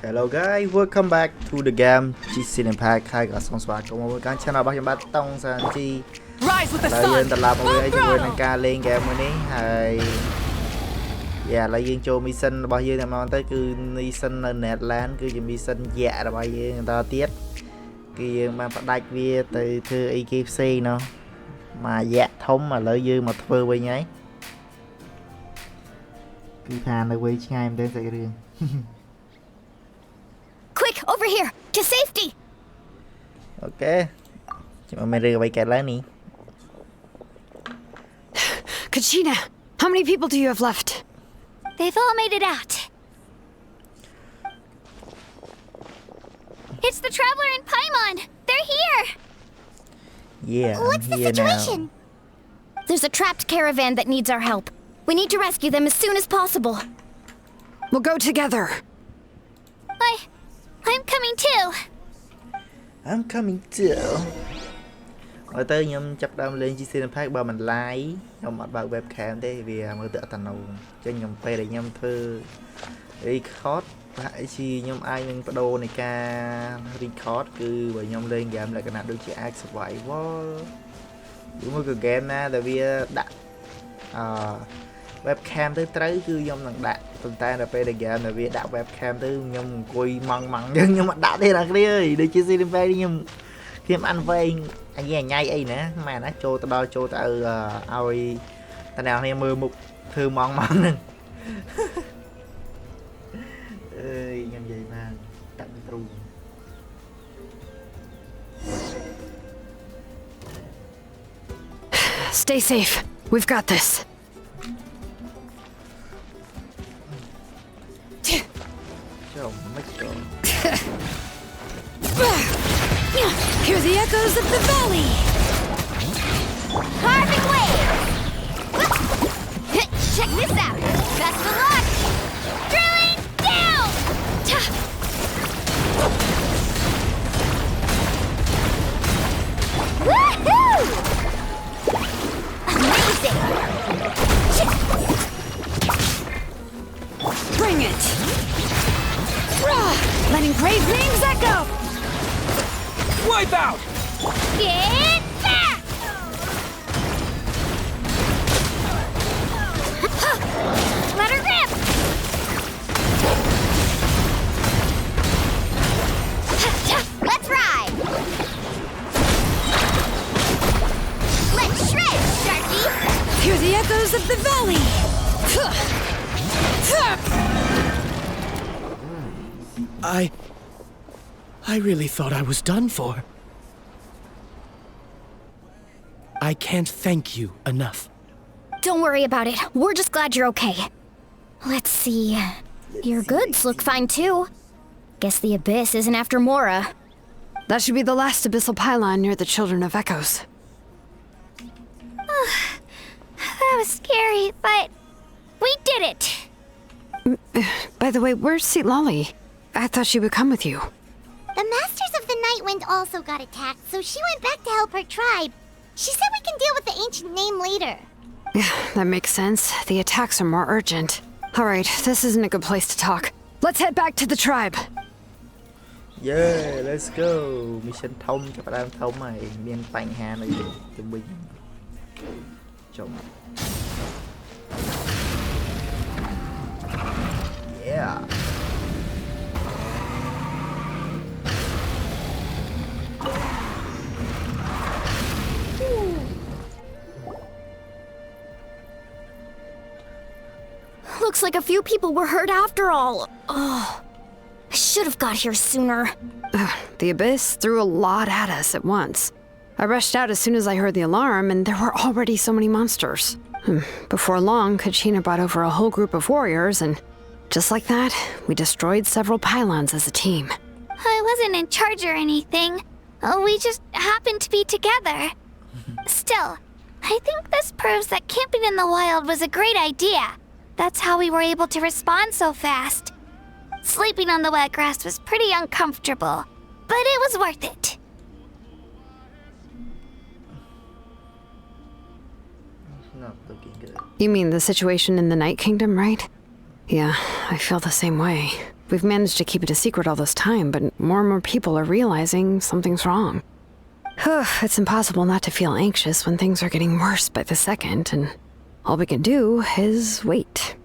Hello guys, welcome back to the game Genshin Impact ហើយក៏សូមស្វាគមន៍មកកាន់ channel របស់ខ្ញុំបាទ Tong San YI ហើយយើងត្រឡប់មកវិញជាមួយនឹងការលេង game មួយនេះហើយឥឡូវយើងចូល mission របស់យើងតែមកទៅគឺ mission នៅ Netherland គឺជា mission យៈរបស់យើងបន្តទៀតគឺយើងបានផ្ដាច់វាទៅធ្វើអីគេផ្សេងណោះមកយៈធំឥឡូវយើងមកធ្វើវិញហើយគឺថានៅវិញឆ្ងាយមែនទេសាច់រឿង Quick, over here, to safety. Okay. Cuma mereka baikkan lah ni. Kachina, how many people do you have left? They've all made it out. It's the Traveler and Paimon. They're here. Yeah. What's the situation? Now. There's a trapped caravan that needs our help. We need to rescue them as soon as possible. We'll go together. I'm coming too. I'm coming too. អត់ទៅខ្ញុំចាប់ដើមលេង Genshin Impact បើមិន live ខ្ញុំអត់បើក webcam ទេវាមើលទៅអត់តានចឹងខ្ញុំពេលដែលខ្ញុំធ្វើ record ប្រហែលជាខ្ញុំអាចនឹងបដូរនៃការ record គឺបើខ្ញុំលេង game លក្ខណៈដូចជា survival ឬមួយក៏ game ណាដែលវាដាក់webcam ទៅត្រូវគឺខ្ញុំនឹងដាក់ប៉ុន្តែដល់ពេលដែល game ដែលវាដាក់ webcam ទៅខ្ញុំអង្គុយម៉ងចឹងខ្ញុំអត់ដាក់ទេអ្នកគ្នាអើយដូចជា Genshin Impact ខ្ញុំអានវែងអញ៉ៃអីណាម៉ែណាចូលទៅដល់ចូលទៅឲ្យតាអ្នកគ្នាមើលមុខធ្វើម៉ងហ្នឹងអើយខ្ញុំនិយាយបានដាក់ទ្រូ Stay safe. We've got this. Hear the echoes of the valley. Carving wave. Check this out. Best of luck. Drilling down. Woohoo! Amazing. Bring it. Letting brave names echo! Wipe out! Get back! Let her rip! Let's ride! Let's shred, Sharky! Hear the echoes of the valley! I really thought I was done for. I can't thank you enough. Don't worry about it. We're just glad you're okay. Let's see. Your goods look fine too. Guess the Abyss isn't after Mora. That should be the last abyssal pylon near the Children of Echoes. That was scary, but we did it. By the way, where's Seat Lolly? I thought she would come with you. The Masters of the Night Wind also got attacked, so she went back to help her tribe. She said we can deal with the ancient name later. Yeah, that makes sense. The attacks are more urgent. Alright, this isn't a good place to talk. Let's head back to the tribe. Yeah, let's go. Mission ធំចាប់ដើមធំហើយមានបញ្ហានៅជំវិញចុំ Yeah. Looks like a few people were hurt after all. Oh, I should have got here sooner. The Abyss threw a lot at us at once. I rushed out as soon as I heard the alarm, and there were already so many monsters. Before long, Kachina brought over a whole group of warriors, and just like that, we destroyed several pylons as a team. I wasn't in charge or anything. We just happened to be together. Still, I think this proves that camping in the wild was a great idea. That's how we were able to respond so fast. Sleeping on the wet grass was pretty uncomfortable, but it was worth it. Not looking good. You mean the situation in the Night Kingdom, right? Yeah, I feel the same way. We've managed to keep it a secret all this time, but more and more people are realizing something's wrong. It's impossible not to feel anxious when things are getting worse by the second, and all we can do is wait.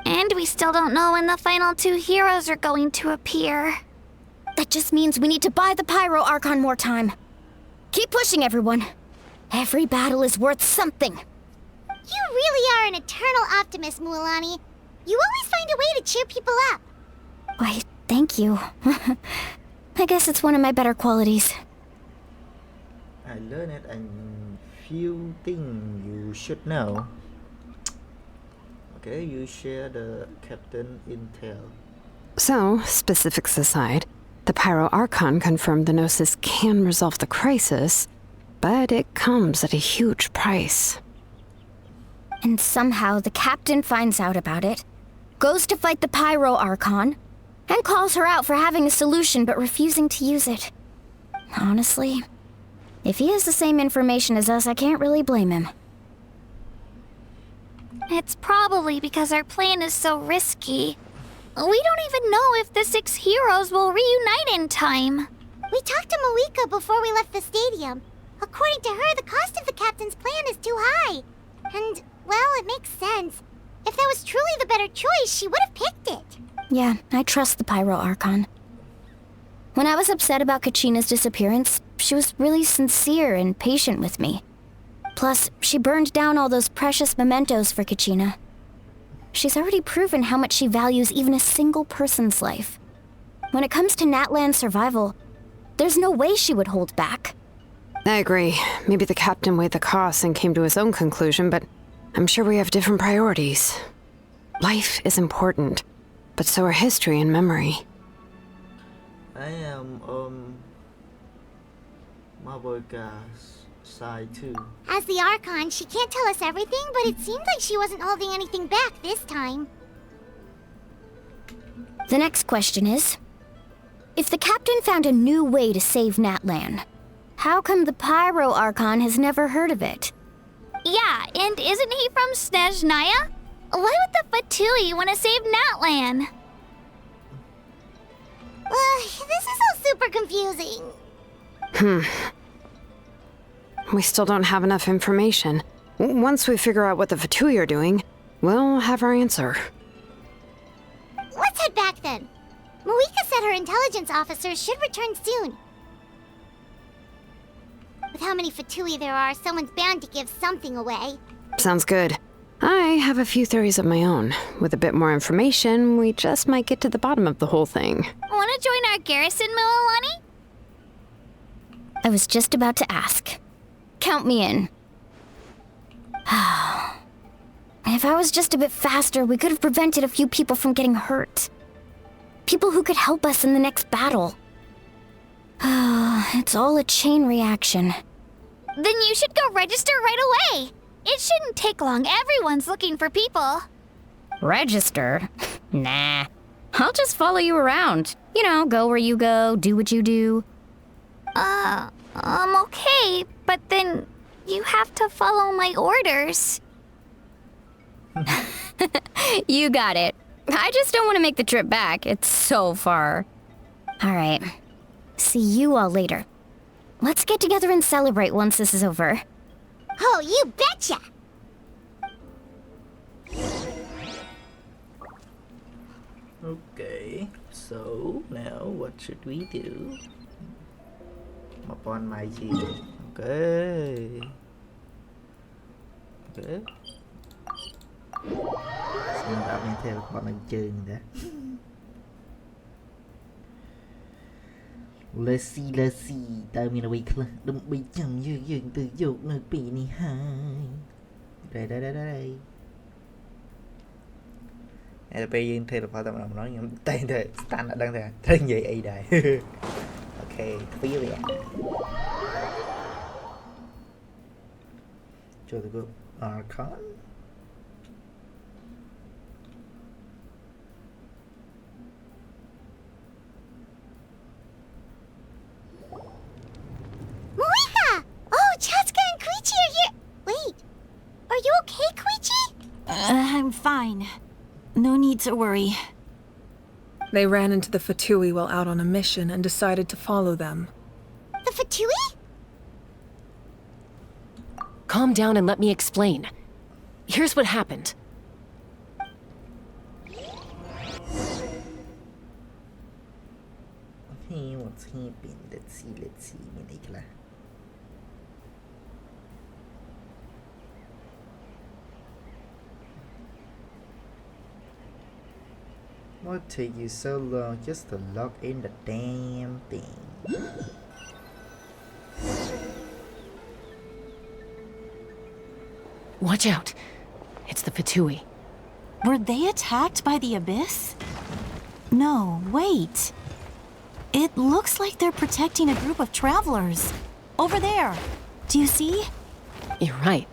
And we still don't know when the final 2 heroes are going to appear. That just means we need to buy the Pyro Archon more time. Keep pushing, everyone. Every battle is worth something. You really are an eternal optimist, Mualani. You always find a way to cheer people up. Why, thank you. I guess it's one of my better qualities. I learned a few things you should know. Okay, you share the captain intel. So, specifics aside, the Pyro Archon confirmed the Gnosis can resolve the crisis, but it comes at a huge price. And somehow the captain finds out about it, goes to fight the Pyro Archon, and calls her out for having a solution but refusing to use it. Honestly, if he has the same information as us, I can't really blame him. It's probably because our plan is so risky. We don't even know if the 6 heroes will reunite in time. We talked to Moika before we left the stadium. According to her, the cost of the captain's plan is too high. And, well, it makes sense. If that was truly the better choice, she would have picked it. Yeah, I trust the Pyro Archon. When I was upset about Kachina's disappearance, she was really sincere and patient with me. Plus, she burned down all those precious mementos for Kachina. She's already proven how much she values even a single person's life. When it comes to Natlan's survival, there's no way she would hold back. I agree. Maybe the captain weighed the costs and came to his own conclusion, but I'm sure we have different priorities. Life is important, but so are history and memory. I am Maboika's side too. As the Archon, she can't tell us everything, but it seemed like she wasn't holding anything back this time. The next question is, if the captain found a new way to save Natlan, how come the Pyro Archon has never heard of it? Yeah, and isn't he from Snezhnaya? Why would the Fatui want to save Natlan? This is all super confusing. We still don't have enough information. Once we figure out what the Fatui are doing, we'll have our answer. Let's head back then. Moika said her intelligence officers should return soon. With how many Fatui there are, someone's bound to give something away. Sounds good. I have a few theories of my own. With a bit more information, we just might get to the bottom of the whole thing. Want to join our garrison, Mualani? I was just about to ask. Count me in. If I was just a bit faster, we could have prevented a few people from getting hurt. People who could help us in the next battle. It's all a chain reaction. Then you should go register right away. It shouldn't take long. Everyone's looking for people. Register? Nah. I'll just follow you around. You know, go where you go, do what you do. Okay, but then you have to follow my orders. You got it. I just don't want to make the trip back. It's so far. All right. See you all later. Let's get together and celebrate once this is over. Oh, you betcha! Okay, so now what should we do? Upon my G. Okay. Okay. Xin tạo nên theo bọn mình chơi như thế. Let's see. Tao mình là bị khờ, đừng bị chậm như dừng từ dột nơi bị này hai. Đây. Đây là bây giờ theo được tao nói những tên thế, stand ở đang thế, thế vậy ấy đây. Okay, clear it. Cho the group Archon. Moika! Oh, Chatsuka and Koichi are here. Wait, are you okay, Koichi? I'm fine. No need to worry. They ran into the Fatui while out on a mission and decided to follow them. The Fatui? Calm down and let me explain. Here's what happened. Hey, what's happening? Let's see. Manila. What take you so long just to log in the damn thing? Watch out. It's the Fatui. Were they attacked by the Abyss? No, wait. It looks like they're protecting a group of travelers. Over there. Do you see? You're right.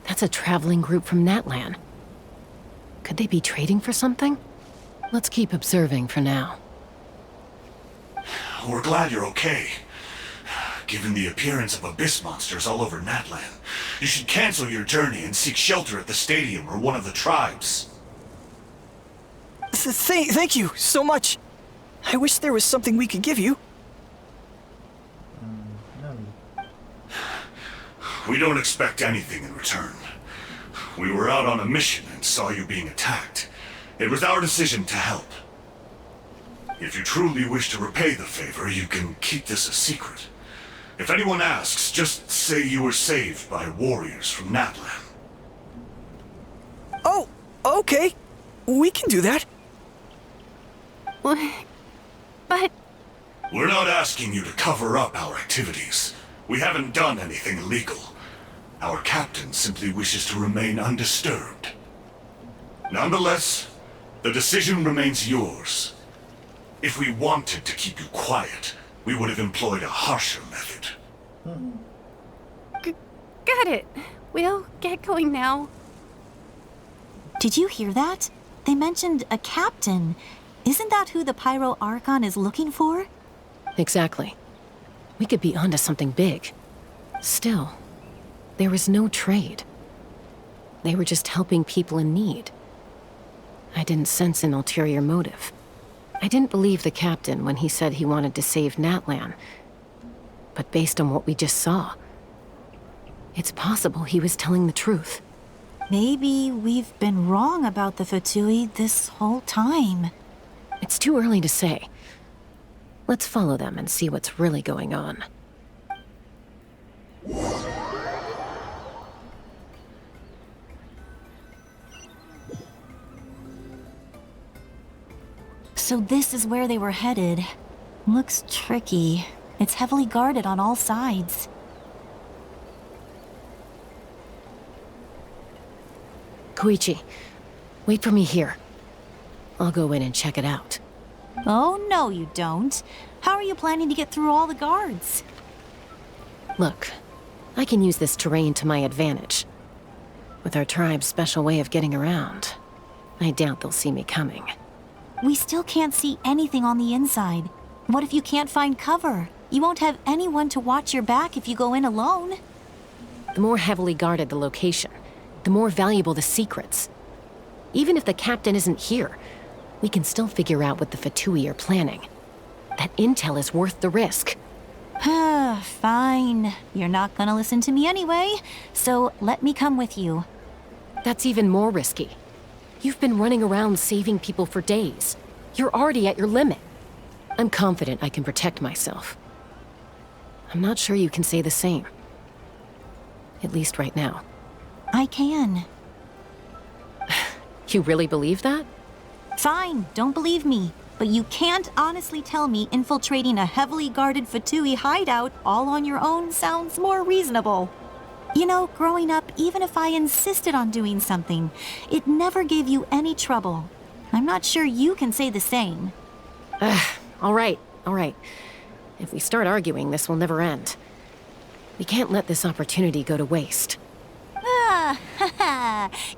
That's a traveling group from Natlan. Could they be trading for something? Let's keep observing for now. We're glad you're okay. Given the appearance of abyss monsters all over Natlan, you should cancel your journey and seek shelter at the stadium or one of the tribes. Thank you so much. I wish there was something we could give you. No. We don't expect anything in return. We were out on a mission and saw you being attacked. It was our decision to help. If you truly wish to repay the favor, you can keep this a secret. If anyone asks, just say you were saved by warriors from Natlan. Oh, okay. We can do that. But... We're not asking you to cover up our activities. We haven't done anything illegal. Our captain simply wishes to remain undisturbed. Nonetheless, the decision remains yours. If we wanted to keep you quiet, we would have employed a harsher method. Got it. We'll get going now. Did you hear that? They mentioned a captain. Isn't that who the Pyro Archon is looking for? Exactly. We could be onto something big. Still, there was no trade. They were just helping people in need. I didn't sense an ulterior motive. I didn't believe the captain when he said he wanted to save Natlan. But based on what we just saw, it's possible he was telling the truth. Maybe we've been wrong about the Fatui this whole time. It's too early to say. Let's follow them and see what's really going on. So this is where they were headed. Looks tricky. It's heavily guarded on all sides. Koichi, wait for me here. I'll go in and check it out. Oh, no you don't. How are you planning to get through all the guards? Look, I can use this terrain to my advantage. With our tribe's special way of getting around, I doubt they'll see me coming. We still can't see anything on the inside. What if you can't find cover? You won't have anyone to watch your back if you go in alone. The more heavily guarded the location, the more valuable the secrets. Even if the captain isn't here, we can still figure out what the Fatui are planning. That intel is worth the risk. Fine. You're not gonna listen to me anyway, so let me come with you. That's even more risky. You've been running around saving people for days. You're already at your limit. I'm confident I can protect myself. I'm not sure you can say the same. At least right now. I can. You really believe that? Fine, don't believe me. But you can't honestly tell me infiltrating a heavily guarded Fatui hideout all on your own sounds more reasonable. You know, growing up, even if I insisted on doing something, it never gave you any trouble. I'm not sure you can say the same. All right. If we start arguing, this will never end. We can't let this opportunity go to waste.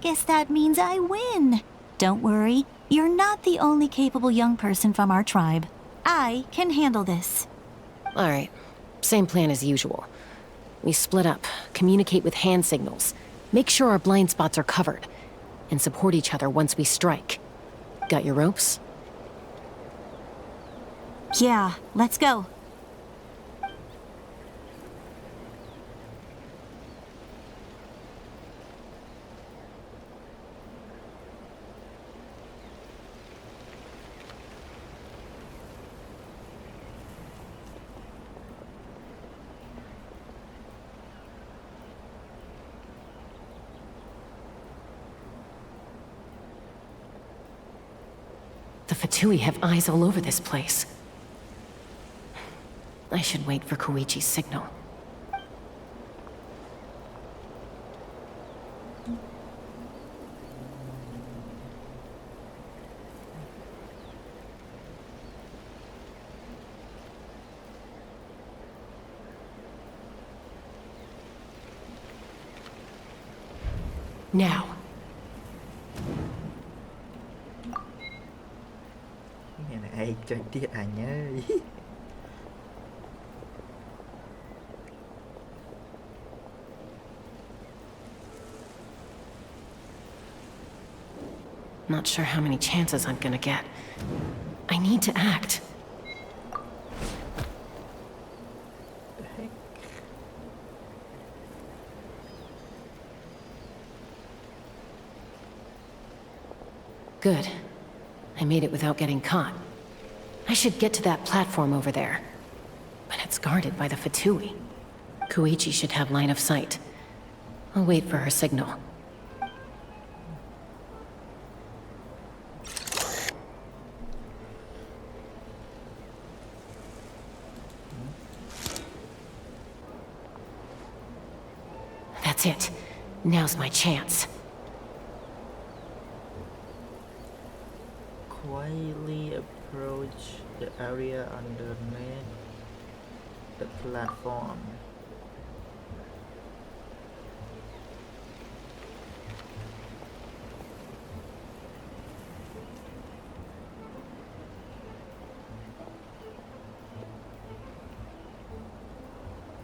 Guess that means I win. Don't worry, you're not the only capable young person from our tribe. I can handle this. All right, same plan as usual. We split up, communicate with hand signals, make sure our blind spots are covered, and support each other once we strike. Got your ropes? Yeah, let's go. The Fatui have eyes all over this place. I should wait for Koichi's signal. Now. Cái này ai chơi tiếc à nhớ. Not sure how many chances I'm gonna get. I need to act. Good. I made it without getting caught. I should get to that platform over there. But it's guarded by the Fatui. Koichi should have line of sight. I'll wait for her signal. That's it. Now's my chance. Quietly approach the area underneath the platform.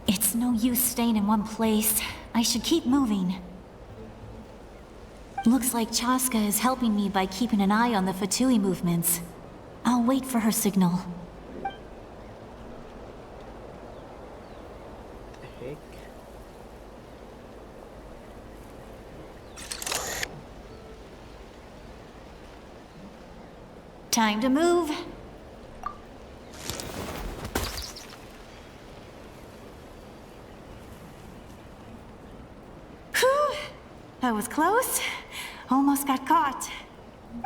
It's no use staying in one place. I should keep moving. Looks like Chaska is helping me by keeping an eye on the Fatui movements. I'll wait for her signal. Heck. Time to move. Whew! That was close. Almost got caught.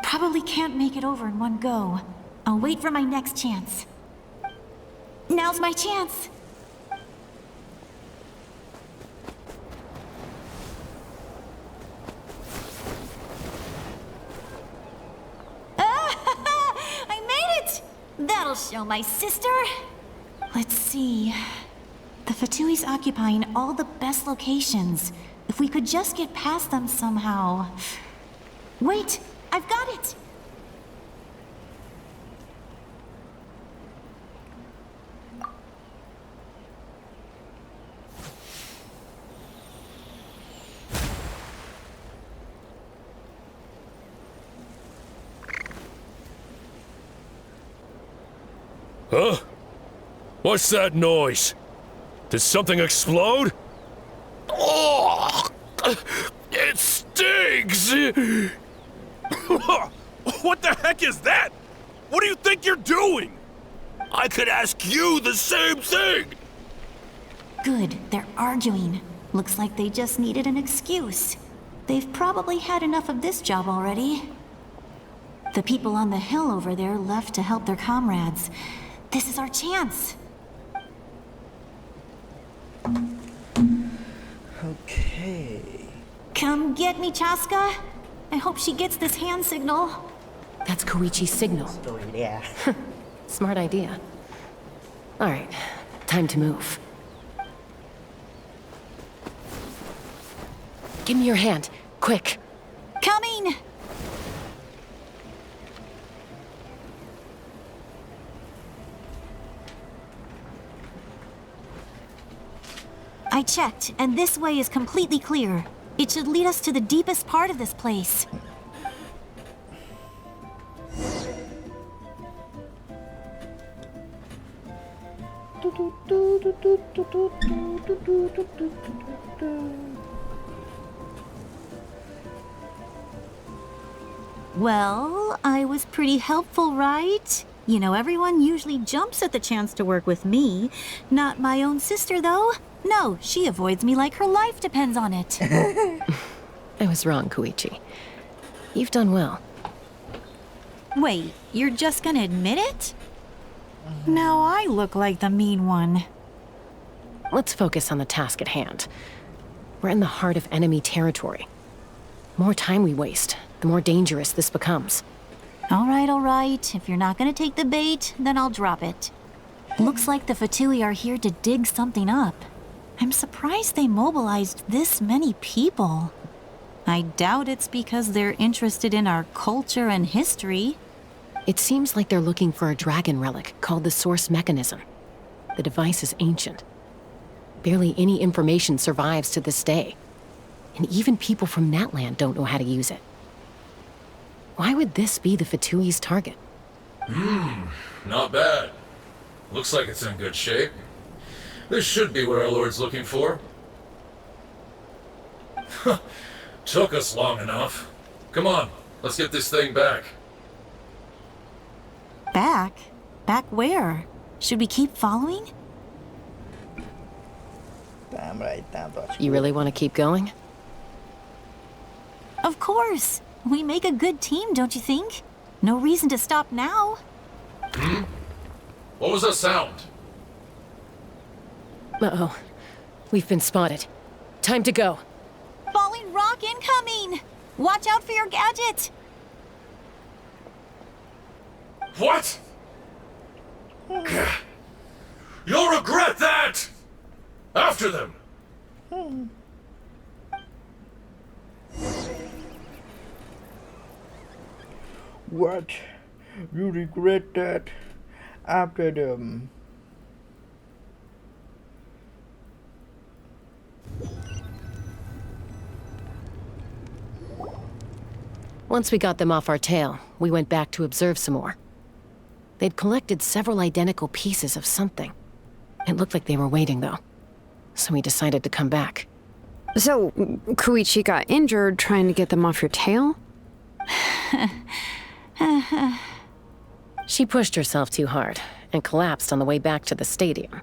Probably can't make it over in one go. I'll wait for my next chance. Now's my chance. I made it! That'll show my sister. Let's see. The Fatui's occupying all the best locations. If we could just get past them somehow. Wait! I've got it! Huh? What's that noise? Did something explode? Oh! It stinks! What the heck is that? What do you think you're doing? I could ask you the same thing! Good, they're arguing. Looks like they just needed an excuse. They've probably had enough of this job already. The people on the hill over there left to help their comrades. This is our chance. Okay. Come get me, Chaska. I hope she gets this hand signal. That's Koichi's signal. Yeah. Smart idea. All right, time to move. Give me your hand, quick. Coming! I checked, and this way is completely clear. It should lead us to the deepest part of this place. Well, I was pretty helpful, right? You know, everyone usually jumps at the chance to work with me. Not my own sister, though. No, she avoids me like her life depends on it. I was wrong, Koichi. You've done well. Wait, you're just gonna admit it? Now I look like the mean one. Let's focus on the task at hand. We're in the heart of enemy territory. More time we waste, the more dangerous this becomes. All right. If you're not gonna take the bait, then I'll drop it. Looks like the Fatui are here to dig something up. I'm surprised they mobilized this many people. I doubt it's because they're interested in our culture and history. It seems like they're looking for a dragon relic called the Source Mechanism. The device is ancient. Barely any information survives to this day. And even people from Natland don't know how to use it. Why would this be the Fatui's target? Not bad. Looks like it's in good shape. This should be what our Lord's looking for. Took us long enough. Come on, let's get this thing back. Back? Back where? Should we keep following? You really want to keep going? Of course. We make a good team, don't you think? No reason to stop now. What was that sound? Uh-oh. We've been spotted. Time to go. Falling rock incoming! Watch out for your gadget! What? You'll regret that! After them! What? You regret that after them? Once we got them off our tail, we went back to observe some more. They'd collected several identical pieces of something. It looked like they were waiting, though. So we decided to come back. So, Koichi got injured trying to get them off your tail? She pushed herself too hard and collapsed on the way back to the stadium.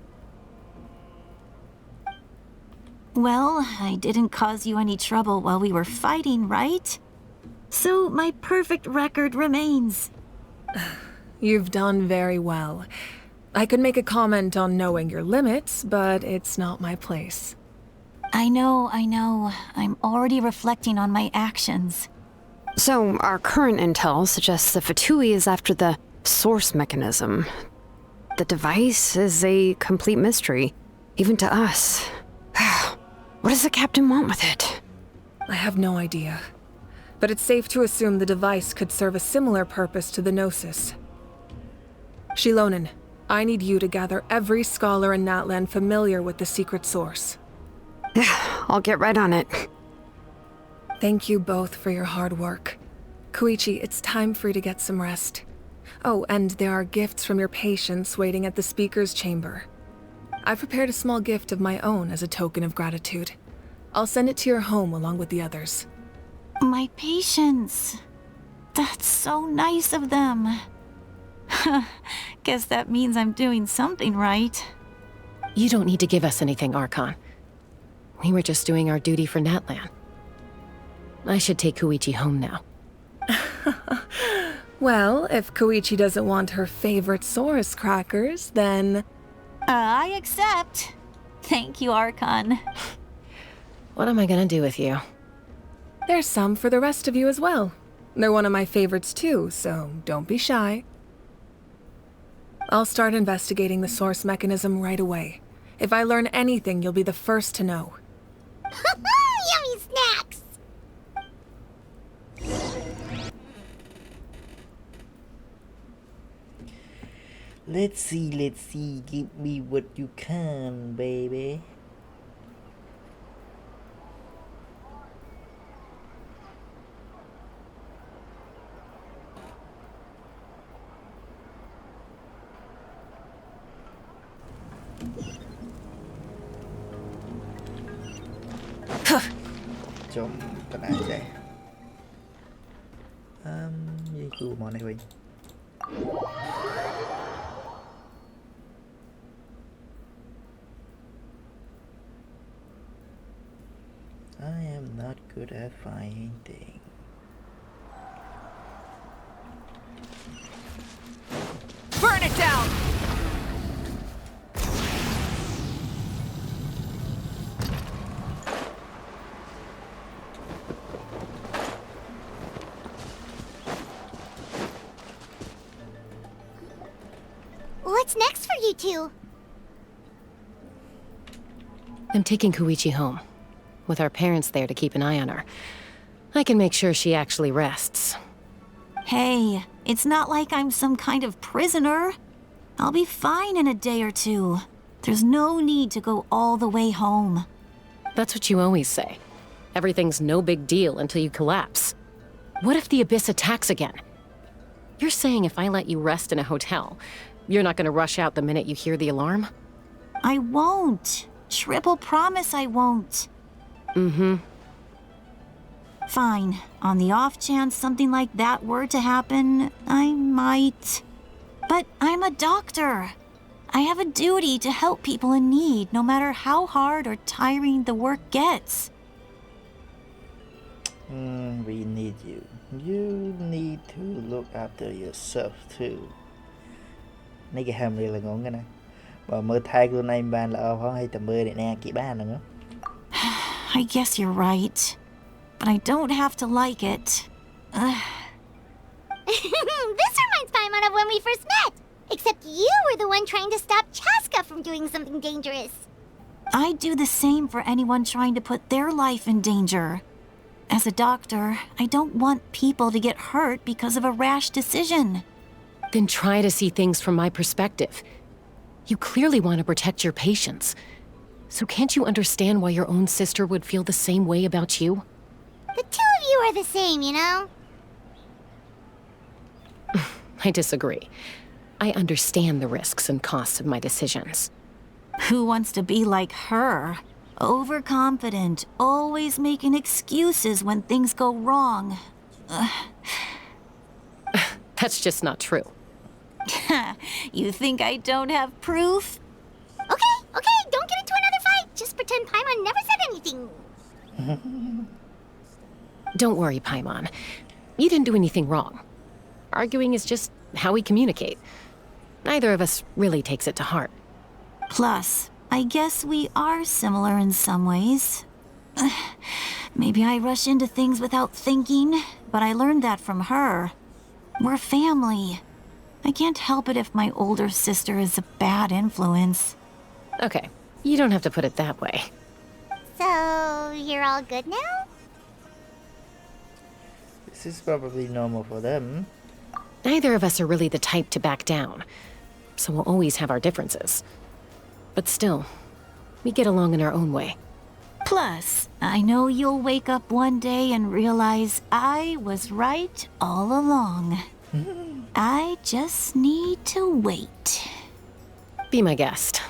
Well, I didn't cause you any trouble while we were fighting, right? So my perfect record remains. You've done very well. I could make a comment on knowing your limits, but it's not my place. I know. I'm already reflecting on my actions. So, our current intel suggests the Fatui is after the source mechanism. The device is a complete mystery, even to us. What does the captain want with it? I have no idea. But it's safe to assume the device could serve a similar purpose to the Gnosis. Shilonen, I need you to gather every scholar in Natland familiar with the secret source. I'll get right on it. Thank you both for your hard work. Koichi, it's time for you to get some rest. Oh, and there are gifts from your patients waiting at the speaker's chamber. I've prepared a small gift of my own as a token of gratitude. I'll send it to your home along with the others. My patients. That's so nice of them. Guess that means I'm doing something right. You don't need to give us anything, Archon. We were just doing our duty for Natland. I should take Koichi home now. Well, if Koichi doesn't want her favorite Saurus crackers, then... I accept. Thank you, Archon. What am I gonna do with you? There's some for the rest of you as well. They're one of my favorites too, so don't be shy. I'll start investigating the source mechanism right away. If I learn anything, you'll be the first to know. Yummy snacks! Let's see. Give me what you can, baby. Chôm cái này chạy. Gì cứu món này mình. I am not good at finding things. Burn it down! What's next for you two? I'm taking Koichi home. With our parents there to keep an eye on her. I can make sure she actually rests. Hey, it's not like I'm some kind of prisoner. I'll be fine in a day or two. There's no need to go all the way home. That's what you always say. Everything's no big deal until you collapse. What if the Abyss attacks again? You're saying if I let you rest in a hotel, you're not gonna rush out the minute you hear the alarm? I won't. Triple promise I won't. Mm-hmm. Fine. On the off chance something like that were to happen, I might. But I'm a doctor. I have a duty to help people in need, no matter how hard or tiring the work gets. We need you. You need to look after yourself too. Này cái hàm này là ngon cái này. Và mơ thai của này bạn là phong hay tầm mơ để nè kỹ ba nữa. I guess you're right. But I don't have to like it. This reminds Paimon of when we first met. Except you were the one trying to stop Chaska from doing something dangerous. I'd do the same for anyone trying to put their life in danger. As a doctor, I don't want people to get hurt because of a rash decision. Then try to see things from my perspective. You clearly want to protect your patients. So can't you understand why your own sister would feel the same way about you? The two of you are the same, you know? I disagree. I understand the risks and costs of my decisions. Who wants to be like her? Overconfident, always making excuses when things go wrong. That's just not true. You think I don't have proof? Okay, don't get into another fight. Just pretend Paimon never said anything. Don't worry, Paimon. You didn't do anything wrong. Arguing is just how we communicate. Neither of us really takes it to heart. Plus, I guess we are similar in some ways. Maybe I rush into things without thinking, but I learned that from her. We're family. I can't help it if my older sister is a bad influence. Okay, you don't have to put it that way. So, you're all good now? This is probably normal for them. Neither of us are really the type to back down, so we'll always have our differences. But still, we get along in our own way. Plus, I know you'll wake up one day and realize I was right all along. I just need to wait. Be my guest.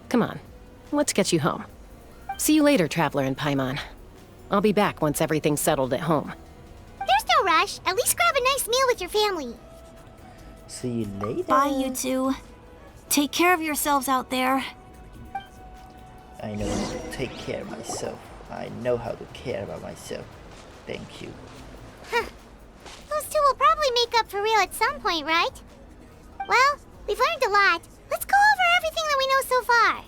Come on, let's get you home. See you later, Traveler and Paimon. I'll be back once everything's settled at home. There's no rush. At least grab a nice meal with your family. See you later. Bye, you two. Take care of yourselves out there. I know how to take care of myself. I know how to care about myself. Thank you. Huh. Those two will probably make up for real at some point, right? Well, we've learned a lot. Let's go over everything that we know so far.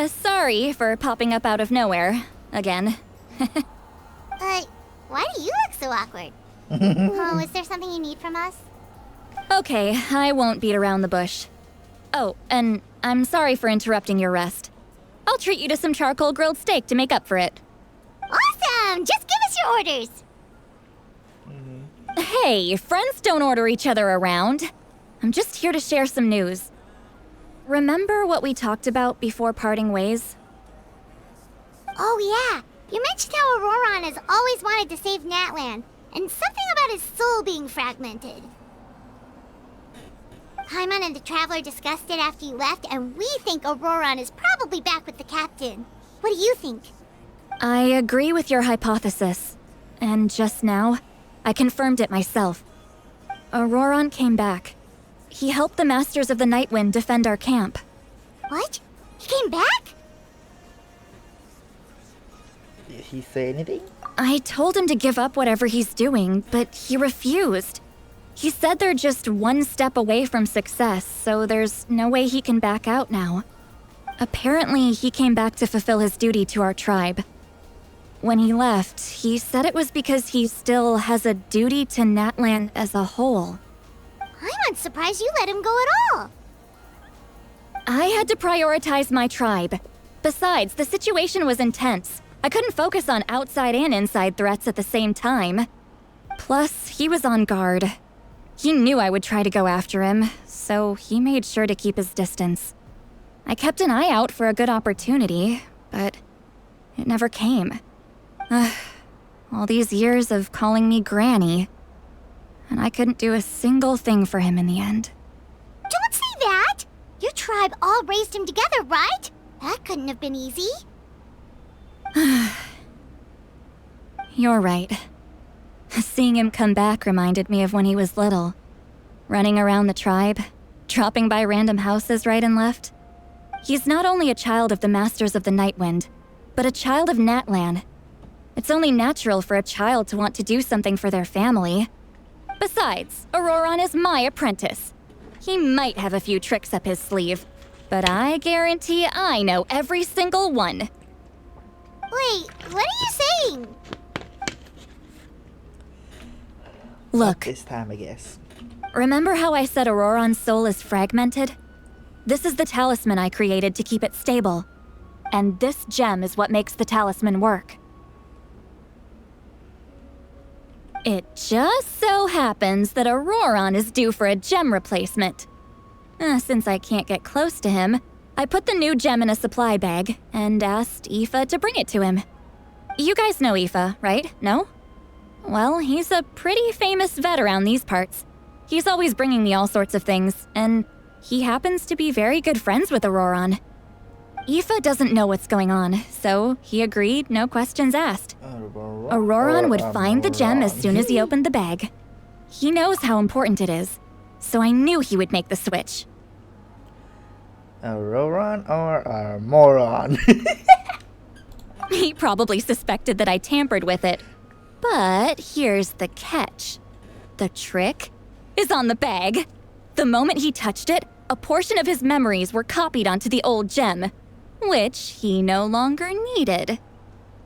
Sorry for popping up out of nowhere. Again. Why do you look so awkward? Oh, is there something you need from us? Okay, I won't beat around the bush. Oh, and I'm sorry for interrupting your rest. I'll treat you to some charcoal grilled steak to make up for it. Awesome! Just give us your orders! Hey, friends don't order each other around. I'm just here to share some news. remember what we talked about before parting ways? Oh yeah, you mentioned how Auroran has always wanted to save Natlan, and something about his soul being fragmented. Paimon and the Traveler discussed it after you left, and we think Auroran is probably back with the captain. What do you think? I agree with your hypothesis. And just now, I confirmed it myself. Auroran came back. He helped the Masters of the Nightwind defend our camp. What? He came back? Did he say anything? I told him to give up whatever he's doing, but he refused. He said they're just one step away from success, so there's no way he can back out now. Apparently, he came back to fulfill his duty to our tribe. When he left, he said it was because he still has a duty to Natlan as a whole. I'm not surprised you let him go at all. I had to prioritize my tribe. Besides, the situation was intense. I couldn't focus on outside and inside threats at the same time. Plus, he was on guard. He knew I would try to go after him, so he made sure to keep his distance. I kept an eye out for a good opportunity, but it never came. All these years of calling me Granny, and I couldn't do a single thing for him in the end. Don't say that! Your tribe all raised him together, right? That couldn't have been easy. You're right. Seeing him come back reminded me of when he was little. Running around the tribe, dropping by random houses right and left. He's not only a child of the Masters of the Nightwind, but a child of Natlan. It's only natural for a child to want to do something for their family. Besides, Auroran is my apprentice. He might have a few tricks up his sleeve, but I guarantee I know every single one. Wait, what are you saying? Look. This time, I guess. Remember how I said Auroran's soul is fragmented? This is the talisman I created to keep it stable. And this gem is what makes the talisman work. It just so happens that Auroran is due for a gem replacement. Since I can't get close to him, I put the new gem in a supply bag and asked Aoife to bring it to him. You guys know Aoife, right? No? Well, he's a pretty famous vet around these parts. He's always bringing me all sorts of things, and he happens to be very good friends with Auroran. Aoife doesn't know what's going on, so he agreed, no questions asked. Auroran would find the gem as soon as he opened the bag. He knows how important it is, so I knew he would make the switch. Auroran or a moron? He probably suspected that I tampered with it. But here's the catch. The trick is on the bag. The moment he touched it, a portion of his memories were copied onto the old gem, which he no longer needed.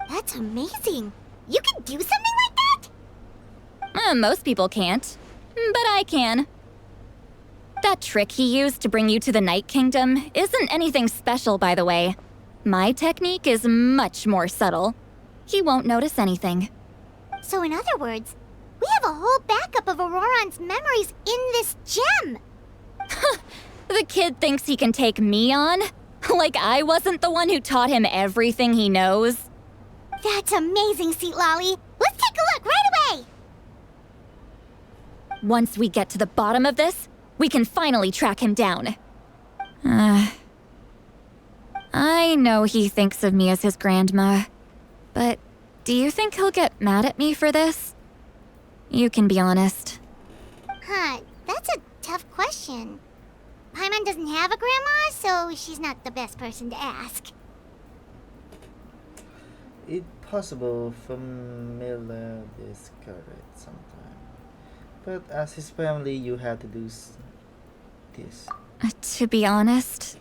That's amazing. You can do something like that? Most people can't, but I can. That trick he used to bring you to the Night Kingdom isn't anything special, by the way. My technique is much more subtle. He won't notice anything. So in other words, we have a whole backup of Auroran's memories in this gem. The kid thinks he can take me on? Like I wasn't the one who taught him everything he knows? That's amazing, Seat Lolly. Let's take a look right away. Once we get to the bottom of this, we can finally track him down. I know he thinks of me as his grandma, but do you think he'll get mad at me for this? You can be honest. That's a tough question. Paimon doesn't have a grandma, so she's not the best person to ask. It's possible familiar discovered sometime, but as his family, you have to do this. To be honest,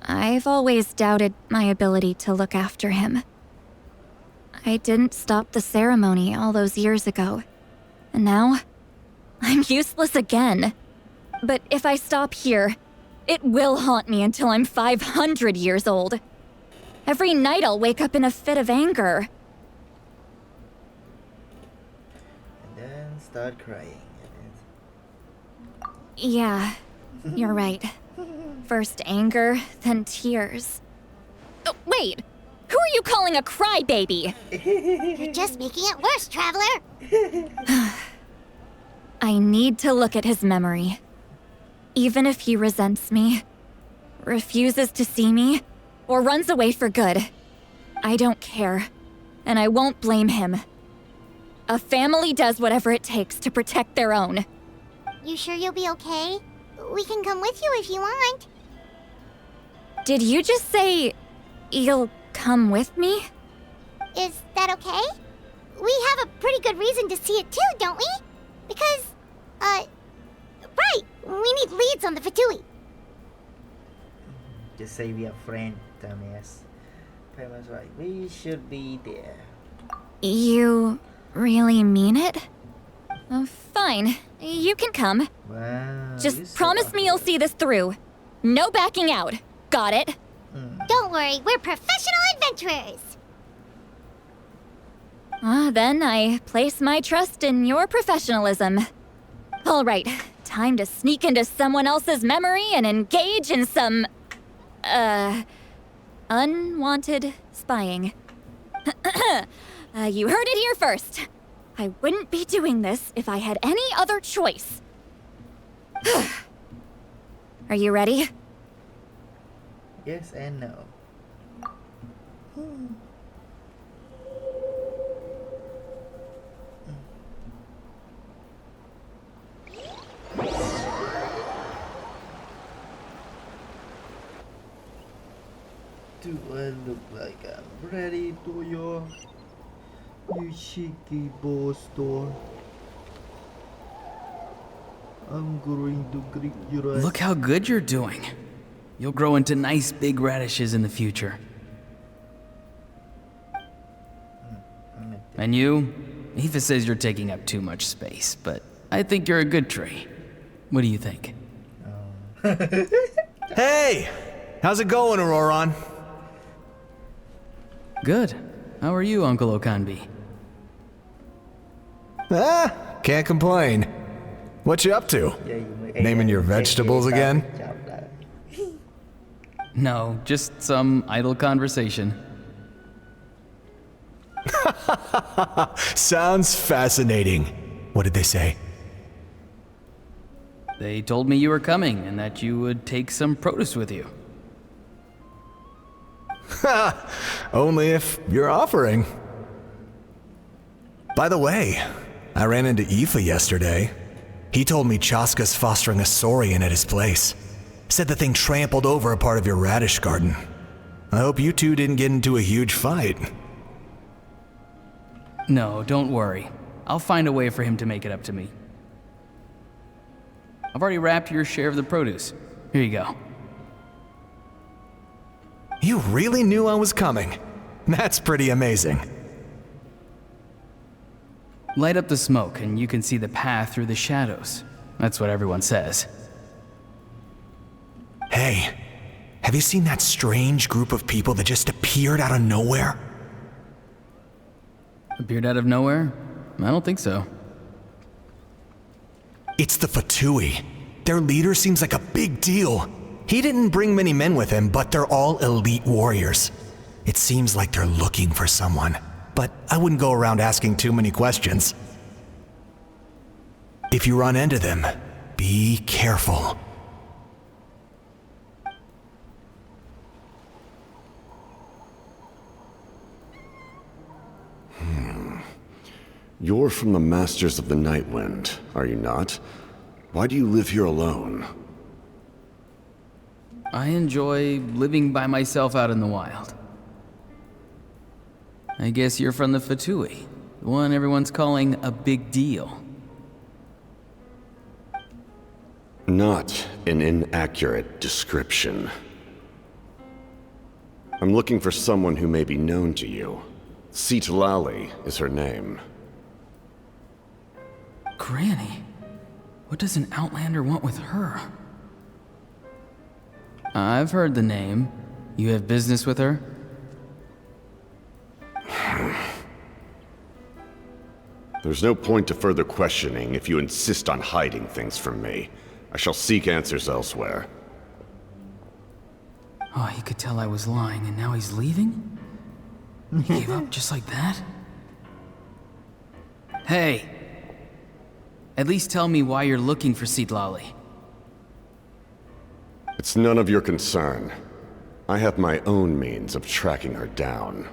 I've always doubted my ability to look after him. I didn't stop the ceremony all those years ago, and now I'm useless again. But if I stop here, it will haunt me until I'm 500 years old. Every night I'll wake up in a fit of anger. And then start crying. Yeah, you're right. First anger, then tears. Oh, wait! Who are you calling a crybaby? You're just making it worse, Traveler. I need to look at his memory. Even if he resents me, refuses to see me, or runs away for good, I don't care, and I won't blame him. A family does whatever it takes to protect their own. You sure you'll be okay? We can come with you if you want. Did you just say you'll come with me? Is that okay? We have a pretty good reason to see it too, don't we? Because, right, we need leads on the Fatui. Just say we are friends, dumbass. Payment's right. We should be there. You really mean it? Oh, fine. You can come. Wow. Just promise me you'll see this through. No backing out. Got it? Don't worry, we're professional adventurers. Then I place my trust in your professionalism. All right, time to sneak into someone else's memory and engage in some, unwanted spying. You heard it here first. I wouldn't be doing this if I had any other choice. Are you ready? Yes and no. Do I look like I'm ready to your cheeky boss store? I'm going to greet you right. Look how good you're doing. You'll grow into nice big radishes in the future. And you? Aoife says you're taking up too much space, but I think you're a good tree. What do you think? Hey! How's it going, Auroron? Good. How are you, Uncle Okanbi? Can't complain. What you up to? Naming your vegetables again? No, just some idle conversation. Sounds fascinating. What did they say? They told me you were coming and that you would take some produce with you. Only if you're offering. By the way, I ran into Aoife yesterday. He told me Chaska's fostering a saurian at his place. Said the thing trampled over a part of your radish garden. I hope you two didn't get into a huge fight. No, don't worry. I'll find a way for him to make it up to me. I've already wrapped your share of the produce. Here you go. You really knew I was coming. That's pretty amazing. Light up the smoke and you can see the path through the shadows. That's what everyone says. Hey, have you seen that strange group of people that just appeared out of nowhere? Appeared out of nowhere? I don't think so. It's the Fatui. Their leader seems like a big deal. He didn't bring many men with him, but they're all elite warriors. It seems like they're looking for someone, but I wouldn't go around asking too many questions. If you run into them, be careful. You're from the Masters of the Night Wind, are you not? Why do you live here alone? I enjoy living by myself out in the wild. I guess you're from the Fatui, the one everyone's calling a big deal. Not an inaccurate description. I'm looking for someone who may be known to you. Sitalali is her name. Granny? What does an Outlander want with her? I've heard the name. You have business with her? There's no point to further questioning if you insist on hiding things from me. I shall seek answers elsewhere. Oh, he could tell I was lying, and now he's leaving? He gave up just like that? Hey! At least tell me why you're looking for Seedlolly. It's none of your concern. I have my own means of tracking her down.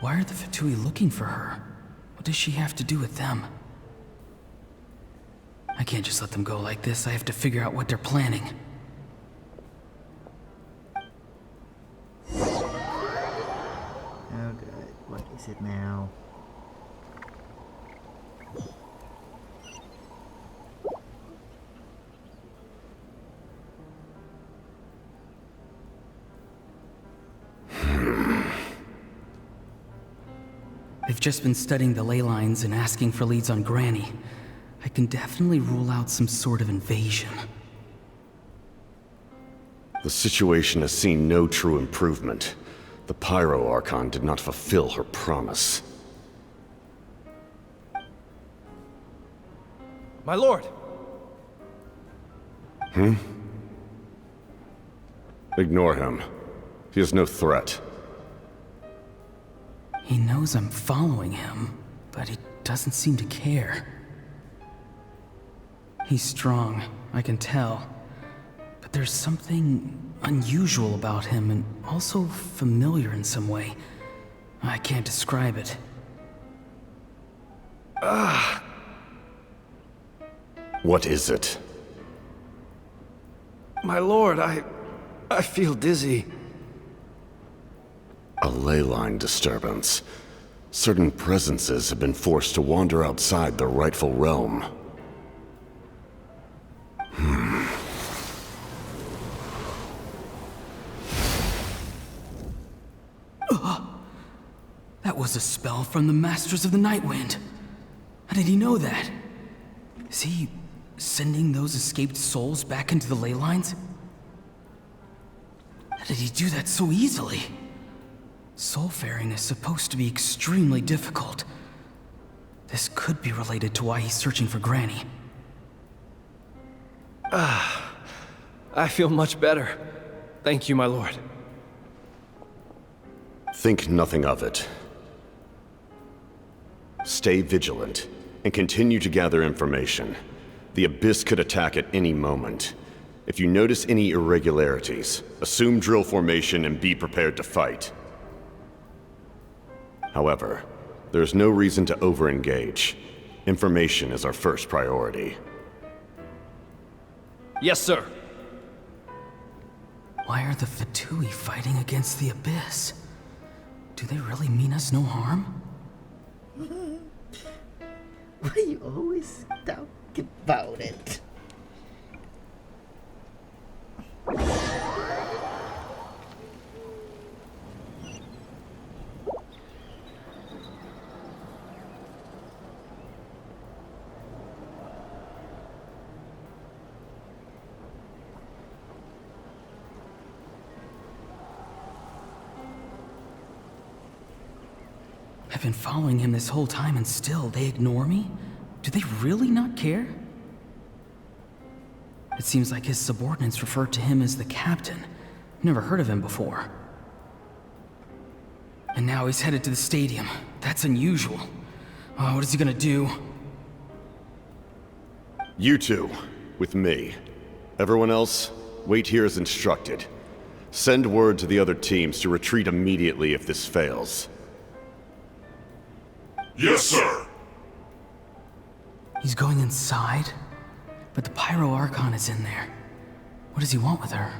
Why are the Fatui looking for her? What does she have to do with them? I can't just let them go like this. I have to figure out what they're planning. Okay, what is it now? They've just been studying the ley lines and asking for leads on Granny. I can definitely rule out some sort of invasion. The situation has seen no true improvement. The Pyro Archon did not fulfill her promise. My lord! Ignore him. He is no threat. He knows I'm following him, but he doesn't seem to care. He's strong, I can tell. But there's something unusual about him and also familiar in some way. I can't describe it. What is it? My lord, I feel dizzy. A ley line disturbance. Certain presences have been forced to wander outside their rightful realm. That was a spell from the Masters of the Night Wind. How did he know that? Is he sending those escaped souls back into the ley lines? How did he do that so easily? Soulfaring is supposed to be extremely difficult. This could be related to why he's searching for Granny. I feel much better. Thank you, my lord. Think nothing of it. Stay vigilant, and continue to gather information. The Abyss could attack at any moment. If you notice any irregularities, assume drill formation and be prepared to fight. However, there's no reason to over-engage. Information is our first priority. Yes, sir. Why are the Fatui fighting against the Abyss? Do they really mean us no harm? Why you always talk about it? I've been following him this whole time and still they ignore me? Do they really not care? It seems like his subordinates refer to him as the captain. Never heard of him before. And now he's headed to the stadium. That's unusual. Oh, what is he gonna do? You two, with me. Everyone else, wait here as instructed. Send word to the other teams to retreat immediately if this fails. Yes, sir! He's going inside? But the Pyro Archon is in there. What does he want with her?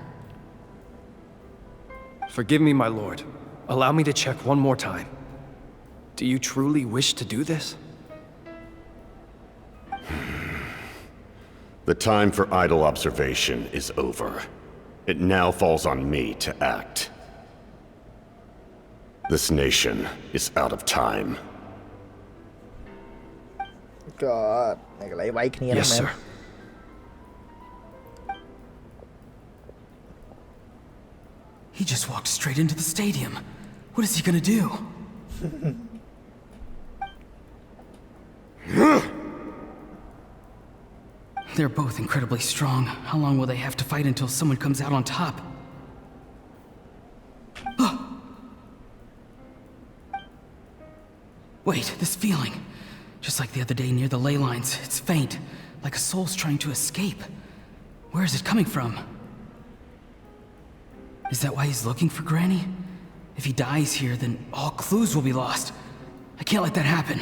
Forgive me, my lord. Allow me to check one more time. Do you truly wish to do this? The time for idle observation is over. It now falls on me to act. This nation is out of time. God, Yes, sir. He just walked straight into the stadium. What is he gonna do? They're both incredibly strong. How long will they have to fight until someone comes out on top? Wait, this feeling. Just like the other day near the ley lines, it's faint, like a soul's trying to escape. Where is it coming from? Is that why he's looking for Granny? If he dies here, then all clues will be lost. I can't let that happen.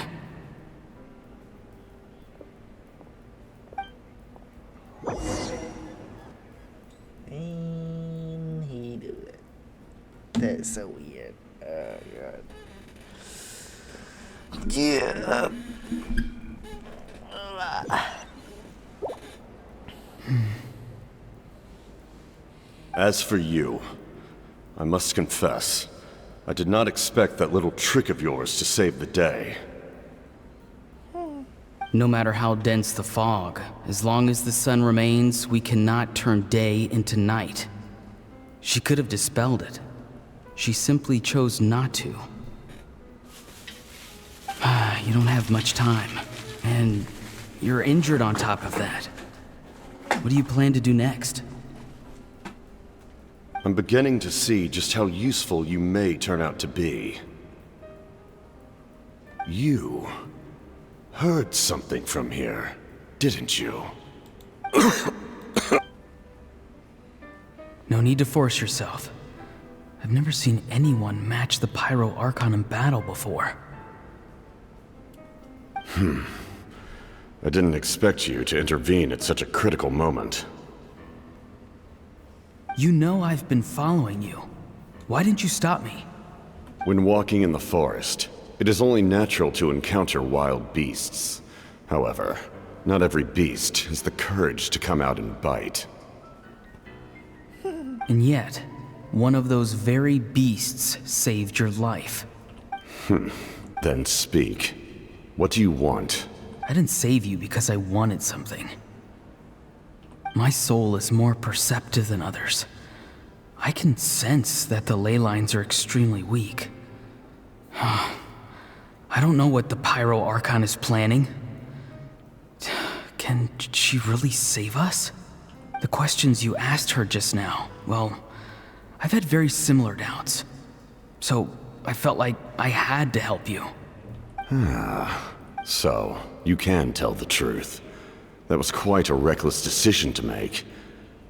And he do it. That's so weird. Oh god. Yeah. As for you, I must confess, I did not expect that little trick of yours to save the day. No matter how dense the fog, as long as the sun remains, we cannot turn day into night. She could have dispelled it. She simply chose not to. You don't have much time, and you're injured on top of that. What do you plan to do next? I'm beginning to see just how useful you may turn out to be. You heard something from here, didn't you? No need to force yourself. I've never seen anyone match the Pyro Archon in battle before. I didn't expect you to intervene at such a critical moment. You know I've been following you. Why didn't you stop me? When walking in the forest, it is only natural to encounter wild beasts. However, not every beast has the courage to come out and bite. And yet, one of those very beasts saved your life. Then speak. What do you want? I didn't save you because I wanted something. My soul is more perceptive than others. I can sense that the ley lines are extremely weak. I don't know what the Pyro Archon is planning. Can she really save us? The questions you asked her just now, well, I've had very similar doubts. So I felt like I had to help you. So, you can tell the truth. That was quite a reckless decision to make.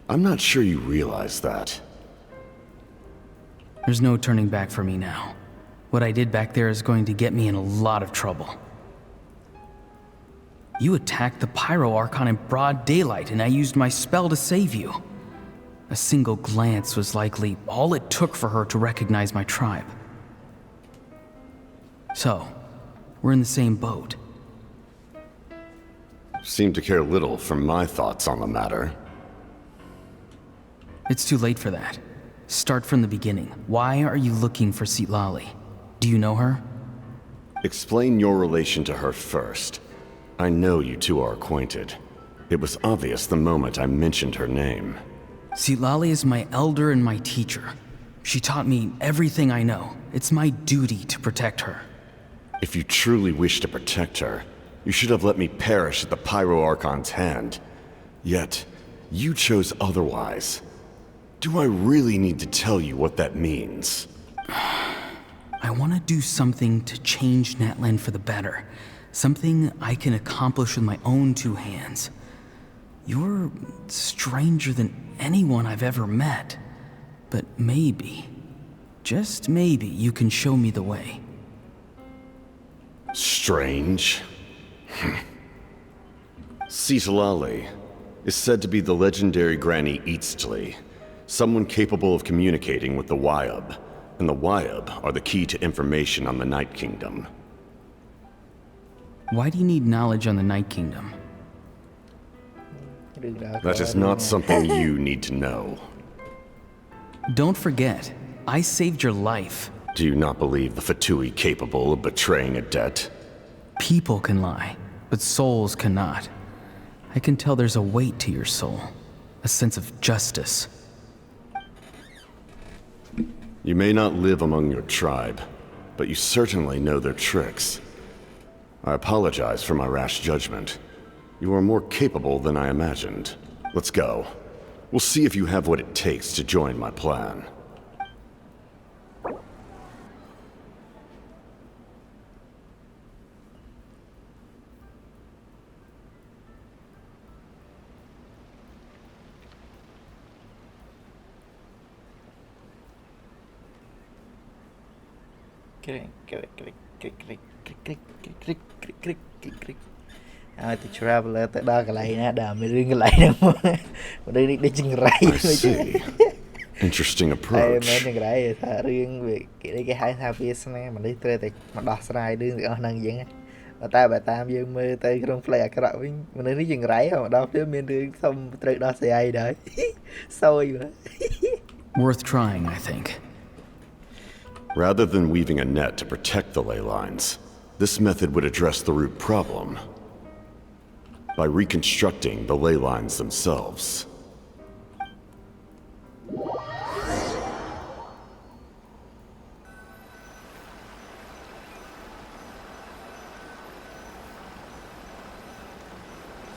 I'm not sure you realize that. There's no turning back for me now. What I did back there is going to get me in a lot of trouble. You attacked the Pyro Archon in broad daylight, and I used my spell to save you. A single glance was likely all it took for her to recognize my tribe. So, we're in the same boat. Seem to care little for my thoughts on the matter. It's too late for that. Start from the beginning. Why are you looking for Citlali? Do you know her? Explain your relation to her first. I know you two are acquainted. It was obvious the moment I mentioned her name. Citlali is my elder and my teacher. She taught me everything I know. It's my duty to protect her. If you truly wish to protect her, you should have let me perish at the Pyro Archon's hand. Yet, you chose otherwise. Do I really need to tell you what that means? I want to do something to change Natlan for the better. Something I can accomplish with my own two hands. You're stranger than anyone I've ever met. But maybe, just maybe, you can show me the way. Strange? Citlali is said to be the legendary Granny Eastli, someone capable of communicating with the Wyab, and the Wyab are the key to information on the Night Kingdom. Why do you need knowledge on the Night Kingdom? That is not something you need to know. Don't forget, I saved your life. Do you not believe the Fatui capable of betraying a debt? People can lie, but souls cannot. I can tell there's a weight to your soul, a sense of justice. You may not live among your tribe, but you certainly know their tricks. I apologize for my rash judgment. You are more capable than I imagined. Let's go. We'll see if you have what it takes to join my plan. The traveler tới đó cái này nè, đàm riêng cái này nè, mà đi chừng rải. Interesting approach. Em chừng rải thà riêng về cái hai thà phía này mà đi tới thì mà đọt sai đương thì năng vậy. Mà ta bài tam dương mơ tới trong play cái đó mình đi chừng rải mà đọt phía miền đường xong tới đó sẽ ai đấy. Xôi mà. Worth trying, I think. Rather than weaving a net to protect the ley lines, this method would address the root problem by reconstructing the ley lines themselves.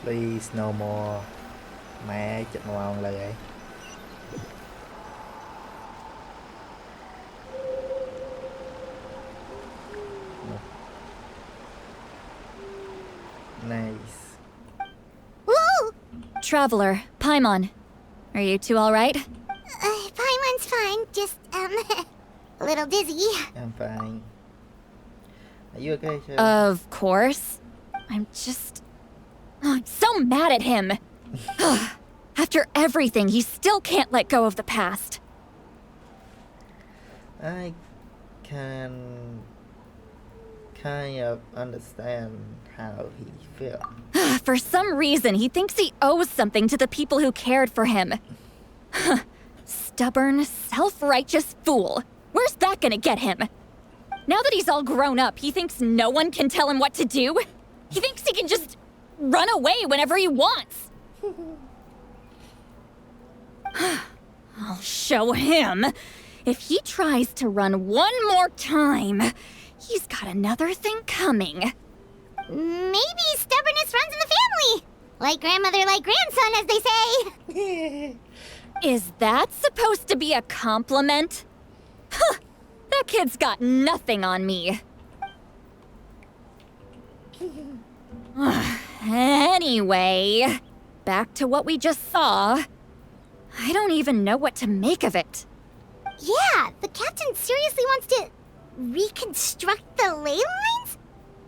Please no more. Mẹ chật ngon lời ấy. Nice. Woo! Traveler, Paimon. Are you two alright? Paimon's fine, just, a little dizzy. I'm fine. Are you okay, Shay? Of course. I'm so mad at him. After everything, he still can't let go of the past. I can kind of understand how he feels. For some reason, he thinks he owes something to the people who cared for him. Stubborn, self-righteous fool. Where's that gonna get him? Now that he's all grown up, he thinks no one can tell him what to do? He thinks he can just run away whenever he wants. I'll show him. If he tries to run one more time, he's got another thing coming. Maybe stubbornness runs in the family. Like grandmother, like grandson, as they say. Is that supposed to be a compliment? Huh, that kid's got nothing on me. Anyway, back to what we just saw. I don't even know what to make of it. Yeah, the captain seriously wants to reconstruct the ley lines?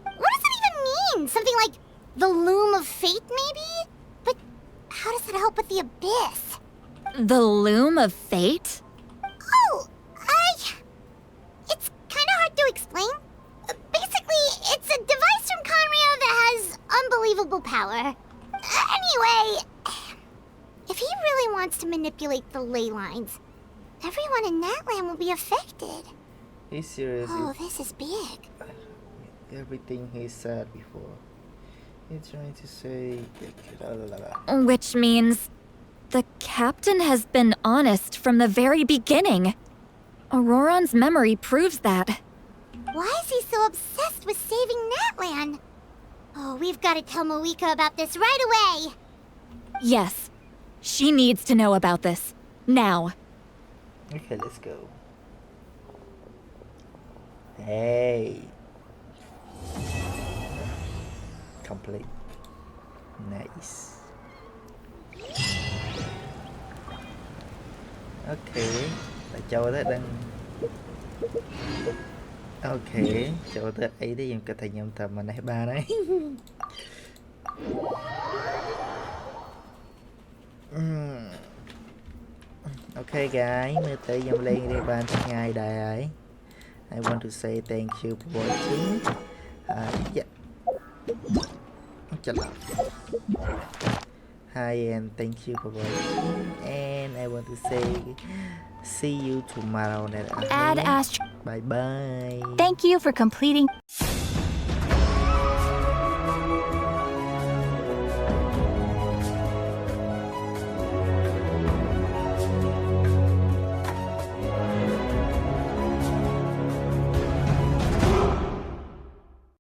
What does that even mean? Something like the loom of fate, maybe? But how does that help with the abyss? The loom of fate? Oh, it's kind of hard to explain. Basically, it's a device from Conrio that has unbelievable power. Anyway, if he really wants to manipulate the ley lines, everyone in Natlan will be affected. He's serious. Oh, this is big. Everything he said before. He's trying to say... Which means the captain has been honest from the very beginning. Auroran's memory proves that. Why is he so obsessed with saving Natlan? Oh, we've got to tell Moeka about this right away. Yes. She needs to know about this. Now. Okay, let's go. Hey. Complete. Nice. Okay. Tại châu thế đang. Okay. Châu thế ấy đấy em có thể nhầm thầm mà này ba đấy. Okay guys, mới tới dòng lên đi ban cho ngày đại. I want to say thank you for watching. Yeah. Hi and thank you for watching. And I want to say see you tomorrow. Ad Astro. Bye bye. Thank you for completing.